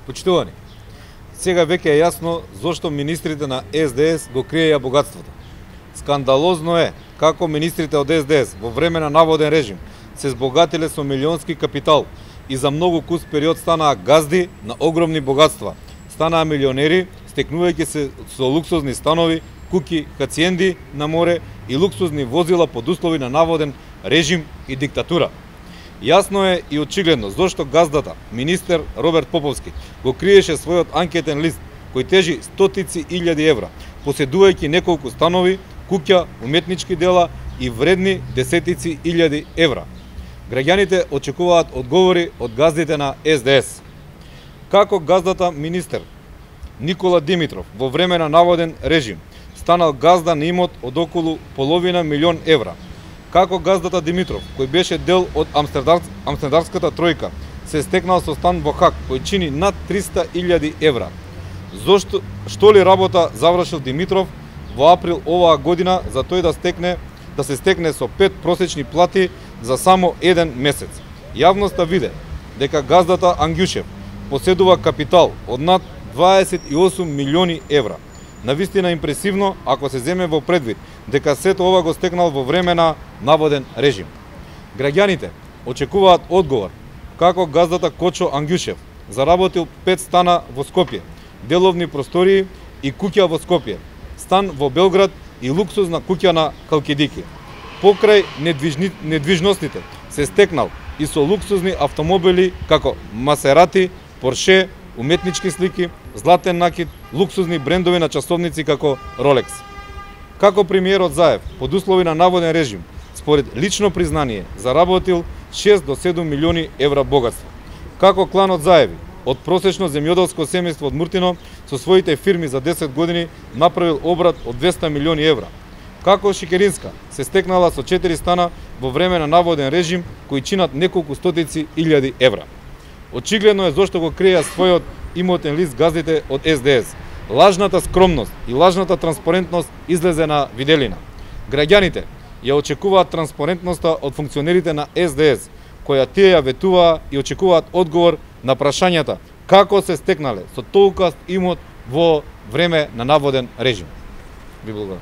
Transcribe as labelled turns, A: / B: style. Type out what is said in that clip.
A: Почитувани, сега веќе е јасно зошто министрите на СДС го криеја богатството. Скандалозно е како министрите од СДС во време на наводен режим се збогатиле со милионски капитал и за многу кус период станаа газди на огромни богатства. Станаа милионери, стекнувајќи се со луксузни станови, куќи, хациенди на море и луксузни возила под услови на наводен режим и диктатура. Јасно е и очигледно зошто газдата, министер Роберт Поповски, го криеше својот анкетен лист кој тежи стотици илјади евра, поседувајќи неколку станови, куќа, уметнички дела и вредни десетици илјади евра. Граѓаните очекуваат одговори од газдите на СДС. Како газдата министер Никола Димитров во време на наводен режим станал газда на имот од околу половина милион евра? Како газдата Димитров, кој беше дел од амстердамската тројка, се стекнал со стан во Хаг кој чини над 300.000 евра? Што ли работа завршил Димитров во април оваа година за тој да се стекне со 5 просечни плати за само еден месец? Јавноста виде дека газдата Ангјушев поседува капитал од над 28 милиони евра. Навистина импресивно ако се земе во предвид дека сето ова го стекнал во време на наводен режим. Граѓаните очекуваат одговор како газдата Кочо Ангјушев заработил 5 стана во Скопје, деловни простории и куќа во Скопје, стан во Белград и луксузна куќа на Халкидики. Покрај недвижностите се стекнал и со луксузни автомобили како Масерати, Порше, уметнички слики, златен накид, луксузни брендови на часовници како Ролекс. Како премиерот Заев, под услови на наводен режим, според лично признание, заработил 6 до 7 милиони евра богатство. Како кланот Заеви, од просечно земјоделско семејство од Муртино, со своите фирми за 10 години направил обрат од 200 милиони евра. Како Шикеринска се стекнала со 4 стана во време на наводен режим кои чинат неколку стотици илјади евра. Очигледно е зошто го криеја својот имотен лист газдите од СДС. Лажната скромност и лажната транспарентност излезе на виделина. Граѓаните ја очекуваат транспарентноста од функционерите на СДС, која тие ја ветуваа и очекуваат одговор на прашањата како се стекнале со толков имот во време на наводен режим. Ви благодарам.